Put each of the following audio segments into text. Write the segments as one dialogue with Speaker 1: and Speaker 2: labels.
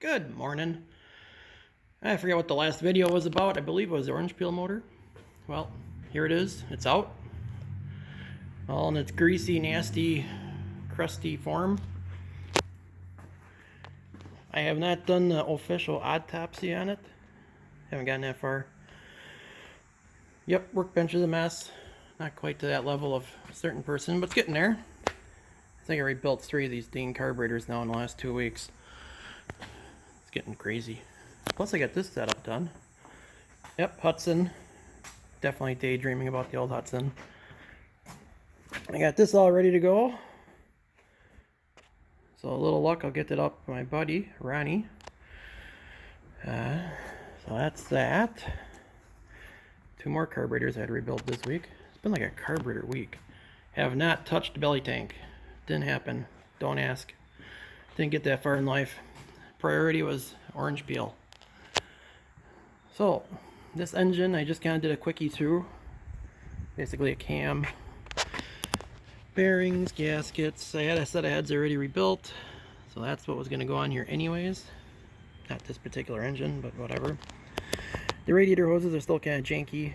Speaker 1: Good morning. I forget what the last video was about. I believe it was the orange peel motor. Well, here it is. It's out. All in its greasy, nasty, crusty form. I have not done the official autopsy on it. Haven't gotten that far. Yep, Workbench is a mess. Not quite to that level of a certain person, but it's getting there. I think I rebuilt 3 of these dang carburetors now in the last 2 weeks. It's getting crazy. Plus I got this setup done. Yep, Hudson. Definitely daydreaming about the old Hudson. I got this all ready to go. So a little luck, I'll get it up for my buddy, Ronnie. So that's that. 2 more carburetors I had to rebuild this week. It's been like a carburetor week. Have not touched the belly tank. Didn't happen. Don't ask. Didn't get that far in life. Priority was orange peel. So, this engine, I just kind of did a quickie through. Basically a cam. Bearings, gaskets. I had a set of heads already rebuilt. So that's what was going to go on here anyways. Not this particular engine, but whatever. The radiator hoses are still kind of janky.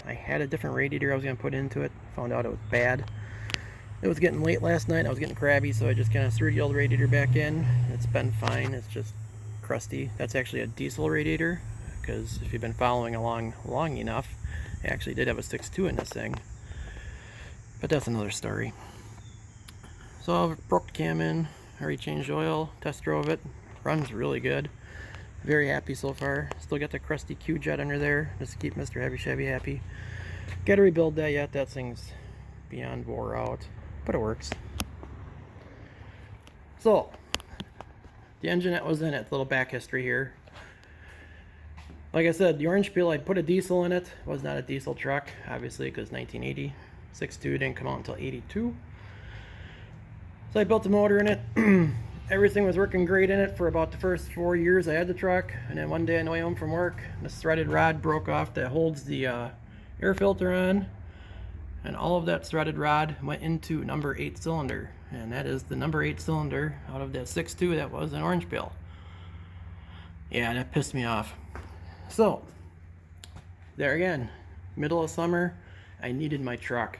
Speaker 1: I had a different radiator I was going to put into it. Found out it was bad. It was getting late last night. I was getting crabby, so I just kind of threw the old radiator back in. It's been fine. It's just crusty. That's actually a diesel radiator, because if you've been following along long enough, I actually did have a 6.2 in this thing. But that's another story. So I broke the cam in, already changed oil, test drove it. Runs really good. Very happy so far. Still got the crusty Q-jet under there, just to keep Mr. Heavy Chevy happy. Got to rebuild that yet. That thing's beyond wore out, but it works. So, the engine that was in it, little back history here. Like I said, the orange peel, I put a diesel in it. It was not a diesel truck, obviously, because 1980. 6.2 didn't come out until 82. So I built the motor in it. Everything was working great in it for about the first 4 years I had the truck. And then one day on the way home from work, this threaded rod broke off that holds the air filter on. And all of that threaded rod went into number 8 cylinder. And that is the number 8 cylinder out of that 6.2 that was an orange peel. Yeah, that pissed me off. So, there again, middle of summer, I needed my truck.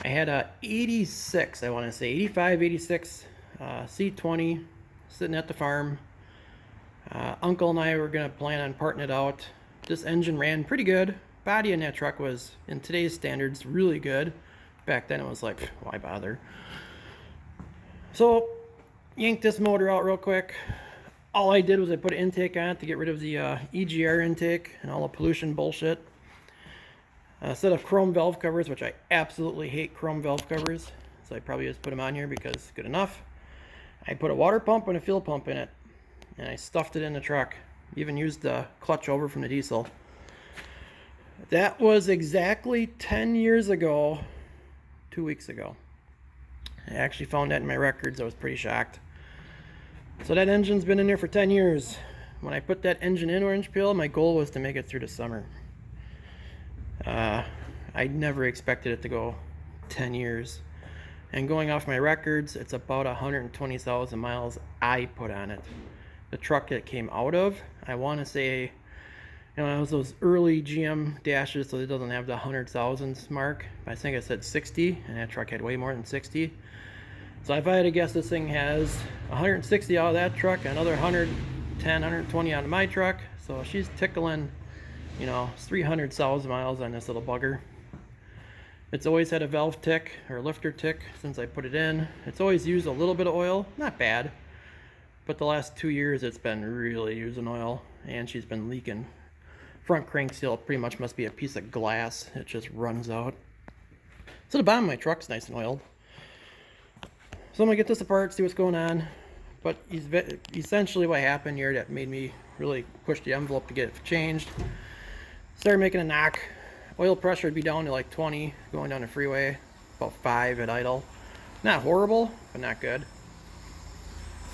Speaker 1: I had a 86, I want to say, 85, 86 C20 sitting at the farm. Uncle and I were going to plan on parting it out. This engine ran pretty good. Body in that truck was, in today's standards, really good. Back then it was like, why bother? So, yanked this motor out real quick. All I did was I put an intake on it to get rid of the EGR intake and all the pollution bullshit. A set of chrome valve covers, which I absolutely hate chrome valve covers, so I probably just put them on here because it's good enough. I put a water pump and a fuel pump in it, and I stuffed it in the truck. Even used the clutch over from the diesel. That was exactly 10 years ago, 2 weeks ago. I actually found that in my records. I was pretty shocked. So that engine's been in there for 10 years. When I put that engine in orange peel, my goal was to make it through the summer. I never expected it to go 10 years. And going off my records, it's about 120,000 miles I put on it. The truck it came out of, I want to say, you know, it was those early GM dashes, so it doesn't have the 100,000s mark. I think I said 60, and that truck had way more than 60. So if I had to guess, this thing has 160 out of that truck, and another 110, 120 out of my truck. So she's tickling, you know, 300,000 miles on this little bugger. It's always had a valve tick or lifter tick since I put it in. It's always used a little bit of oil, not bad, but the last 2 years it's been really using oil, and she's been leaking. Front crank seal pretty much must be a piece of glass. It just runs out. So the bottom of my truck's nice and oiled. So I'm gonna get this apart, see what's going on. But essentially what happened here that made me really push the envelope to get it changed. Started making a knock. Oil pressure would be down to like 20 going down the freeway, about 5 at idle. Not horrible, but not good.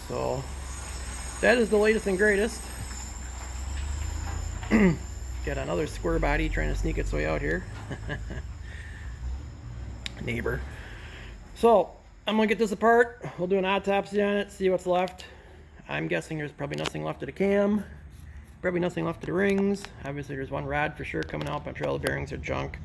Speaker 1: So that is the latest and greatest. Got another square body trying to sneak its way out here. Neighbor. So I'm gonna get this apart. We'll do an autopsy on it, see what's left. I'm guessing there's probably nothing left of the cam, probably nothing left of the rings. Obviously there's one rod for sure coming out, but all the bearings are junk.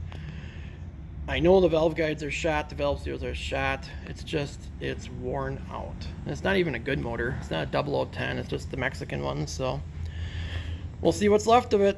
Speaker 1: I know the valve guides are shot, the valve seals are shot. It's just, it's worn out. And it's not even a good motor. It's not a 0010, it's just the Mexican one, so we'll see what's left of it.